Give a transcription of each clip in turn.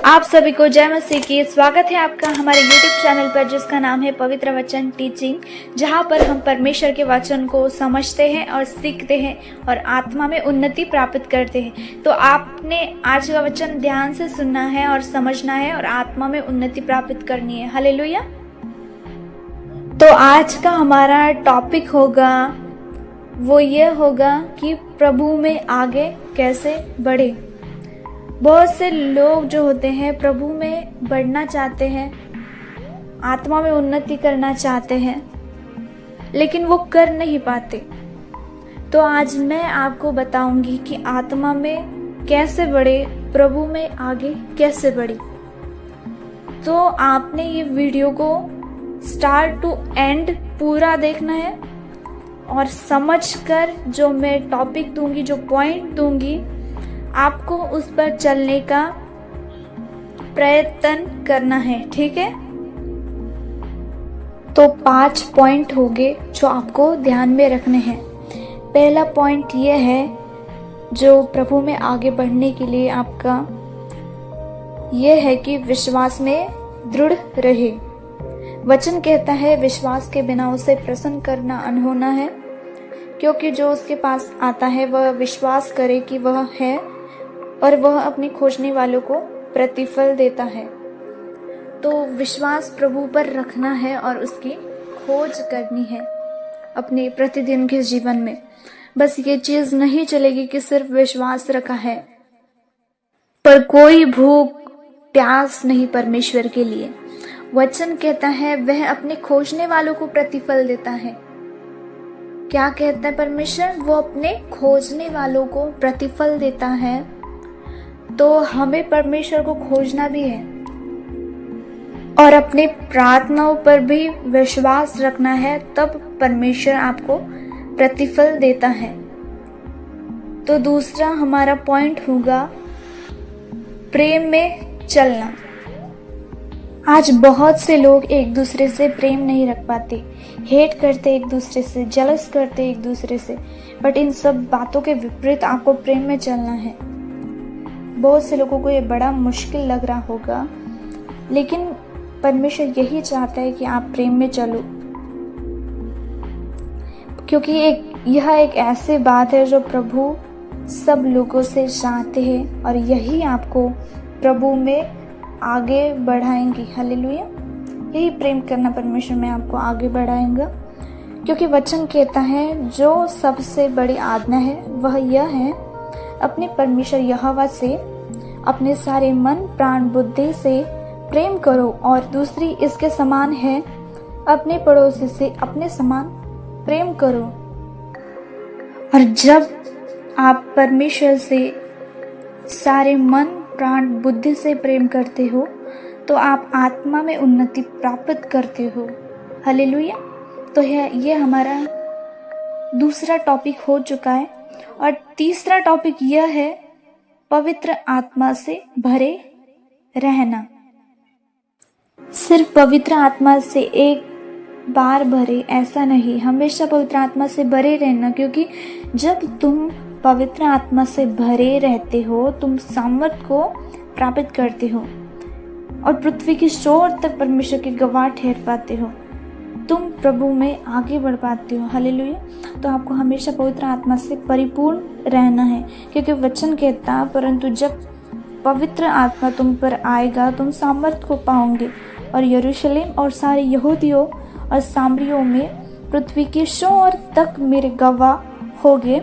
आप सभी को जय मसीह की। स्वागत है आपका हमारे YouTube चैनल पर जिसका नाम है पवित्र वचन टीचिंग, जहां पर हम परमेश्वर के वचन को समझते हैं और सीखते हैं और आत्मा में उन्नति प्राप्त करते हैं। तो आपने आज का वचन ध्यान से सुनना है और समझना है और आत्मा में उन्नति प्राप्त करनी है। हालेलुया। तो आज का हमारा टॉपिक होगा, वो ये होगा कि प्रभु में आगे कैसे बढ़े। बहुत से लोग जो होते हैं प्रभु में बढ़ना चाहते हैं, आत्मा में उन्नति करना चाहते हैं, लेकिन वो कर नहीं पाते। तो आज मैं आपको बताऊंगी कि आत्मा में कैसे बढ़े, प्रभु में आगे कैसे बढ़े। तो आपने ये वीडियो को स्टार्ट टू एंड पूरा देखना है और समझकर जो मैं टॉपिक दूंगी, जो पॉइंट दूंगी, आपको उस पर चलने का प्रयत्न करना है। ठीक है। तो 5 पॉइंट होंगे जो आपको ध्यान में रखने हैं। पहला पॉइंट ये है जो प्रभु में आगे बढ़ने के लिए आपका ये है कि विश्वास में दृढ़ रहे। वचन कहता है विश्वास के बिना उसे प्रसन्न करना अनहोना है, क्योंकि जो उसके पास आता है वह विश्वास करे कि वह है और वह अपने खोजने वालों को प्रतिफल देता है। तो विश्वास प्रभु पर रखना है और उसकी खोज करनी है अपने प्रतिदिन के जीवन में। बस ये चीज नहीं चलेगी कि सिर्फ विश्वास रखा है पर कोई भूख प्यास नहीं परमेश्वर के लिए। वचन कहता है वह अपने खोजने वालों को प्रतिफल देता है। क्या कहता है परमेश्वर? वो अपने खोजने वालों को प्रतिफल देता है। तो हमें परमेश्वर को खोजना भी है और अपने प्रार्थनाओं पर भी विश्वास रखना है, तब परमेश्वर आपको प्रतिफल देता है। तो दूसरा हमारा पॉइंट होगा प्रेम में चलना। आज बहुत से लोग एक दूसरे से प्रेम नहीं रख पाते, हेट करते एक दूसरे से, जलस करते एक दूसरे से। बट इन सब बातों के विपरीत आपको प्रेम में चलना है। बहुत से लोगों को ये बड़ा मुश्किल लग रहा होगा, लेकिन परमेश्वर यही चाहता है कि आप प्रेम में चलो, क्योंकि यह एक ऐसी बात है जो प्रभु सब लोगों से चाहते हैं और यही आपको प्रभु में आगे बढ़ाएंगी। हालेलुया। यही प्रेम करना परमेश्वर में आपको आगे बढ़ाएगा, क्योंकि वचन कहता है जो सबसे बड़ी आज्ञा है वह यह है, अपने परमेश्वर यहोवा से अपने सारे मन प्राण बुद्धि से प्रेम करो, और दूसरी इसके समान है, अपने पड़ोसी से अपने समान प्रेम करो। और जब आप परमेश्वर से सारे मन प्राण बुद्धि से प्रेम करते हो तो आप आत्मा में उन्नति प्राप्त करते हो। हालेलुया। तो ये हमारा दूसरा टॉपिक हो चुका है। और तीसरा टॉपिक यह है पवित्र आत्मा से भरे रहना। सिर्फ पवित्र आत्मा से एक बार भरे ऐसा नहीं, हमेशा पवित्र आत्मा से भरे रहना, क्योंकि जब तुम पवित्र आत्मा से भरे रहते हो तुम सामर्थ को प्राप्त करते हो और पृथ्वी की शोर तक परमेश्वर की गवाह ठहर पाते हो। तुम प्रभु में आगे बढ़ पाते हो। हालेलुया। तो आपको हमेशा पवित्र आत्मा से परिपूर्ण रहना है, क्योंकि वचन कहता परंतु जब पवित्र आत्मा तुम पर आएगा तुम सामर्थ को पाओगे और यरूशलेम और सारे यहूदियों और सामरियों में पृथ्वी की शोर तक मेरे गवाह होगे।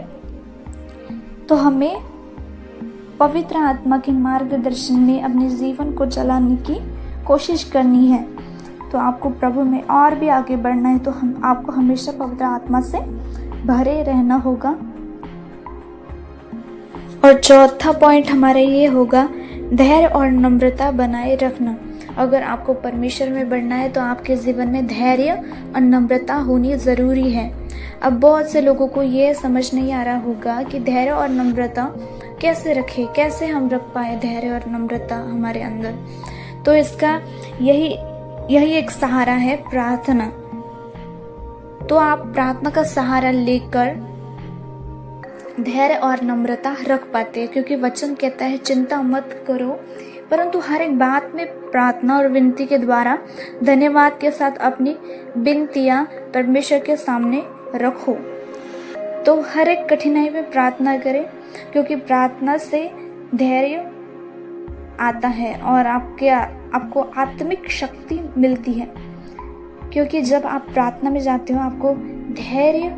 तो हमें पवित्र आत्मा के मार्गदर्शन में अपने जीवन को चलाने की कोशिश करनी है। तो आपको प्रभु में और भी आगे बढ़ना है तो आपको हमेशा पवित्र आत्मा से भरे रहना होगा। और चौथा पॉइंट हमारा ये होगा धैर्य और नम्रता बनाए रखना। अगर आपको परमेश्वर में बढ़ना है तो आपके जीवन में धैर्य और नम्रता होनी ज़रूरी है। अब बहुत से लोगों को ये समझ नहीं आ रहा होगा कि धैर्य और नम्रता कैसे रखें, कैसे हम रख पाए धैर्य और नम्रता हमारे अंदर। तो इसका यही एक सहारा है, प्रार्थना। तो आप प्रार्थना का सहारा लेकर धैर्य और नम्रता रख पाते हैं, क्योंकि वचन कहता है चिंता मत करो परंतु हर एक बात में प्रार्थना और विनती के द्वारा धन्यवाद के साथ अपनी विनतियां परमेश्वर के सामने रखो। तो हर एक कठिनाई में प्रार्थना करें, क्योंकि प्रार्थना से धैर्य आता है और आपको आत्मिक शक्ति मिलती है। क्योंकि जब आप प्रार्थना में जाते हो आपको धैर्य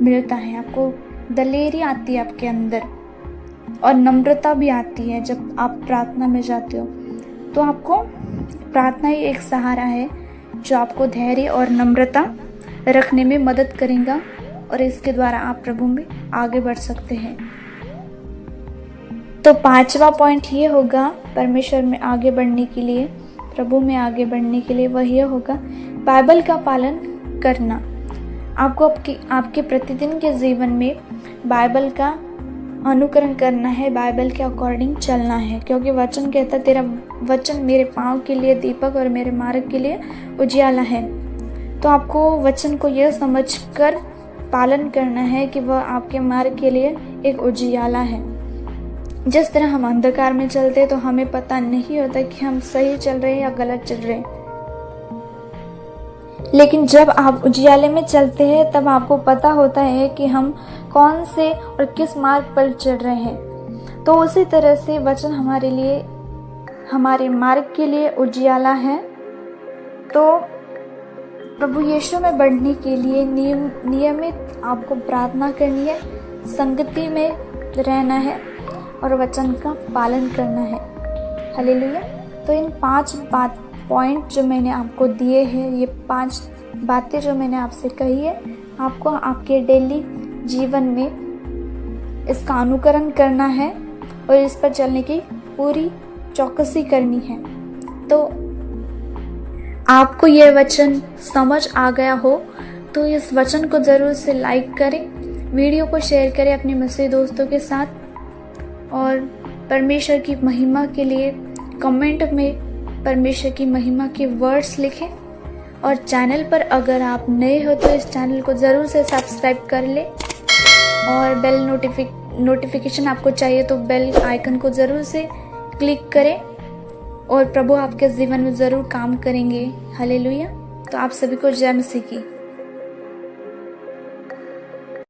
मिलता है, आपको दलेरी आती है आपके अंदर, और नम्रता भी आती है जब आप प्रार्थना में जाते हो। तो आपको प्रार्थना ही एक सहारा है जो आपको धैर्य और नम्रता रखने में मदद करेगा, और इसके द्वारा आप प्रभु में आगे बढ़ सकते हैं। तो 5वां पॉइंट ये होगा परमेश्वर में आगे बढ़ने के लिए, प्रभु में आगे बढ़ने के लिए, वह ये होगा बाइबल का पालन करना। आपको आपके प्रतिदिन के जीवन में बाइबल का अनुकरण करना है, बाइबल के अकॉर्डिंग चलना है, क्योंकि वचन कहता है तेरा वचन मेरे पाँव के लिए दीपक और मेरे मार्ग के लिए उजियाला है। तो आपको वचन को यह समझकर पालन करना है कि वह आपके मार्ग के लिए एक उजियाला है। जिस तरह हम अंधकार में चलते हैं तो हमें पता नहीं होता कि हम सही चल रहे हैं या गलत चल रहे हैं, लेकिन जब आप उजियाले में चलते हैं तब आपको पता होता है कि हम कौन से और किस मार्ग पर चल रहे हैं। तो उसी तरह से वचन हमारे लिए, हमारे मार्ग के लिए उजियाला है। तो प्रभु यीशु में बढ़ने के लिए नियमित आपको प्रार्थना करनी है, संगति में रहना है और वचन का पालन करना है। हालेलुया। तो इन 5 पॉइंट जो मैंने आपको दिए हैं, ये 5 बातें जो मैंने आपसे कही है, आपको आपके डेली जीवन में इसका अनुकरण करना है और इस पर चलने की पूरी चौकसी करनी है। तो आपको यह वचन समझ आ गया हो तो इस वचन को ज़रूर से लाइक करें, वीडियो को शेयर करें अपने मसीही दोस्तों के साथ, और परमेश्वर की महिमा के लिए कमेंट में परमेश्वर की महिमा के वर्ड्स लिखें। और चैनल पर अगर आप नए हो तो इस चैनल को ज़रूर से सब्सक्राइब कर लें, और बेल नोटिफिकेशन आपको चाहिए तो बेल आइकन को ज़रूर से क्लिक करें, और प्रभु आपके जीवन में ज़रूर काम करेंगे। हालेलुया। तो आप सभी को जय मसीह की।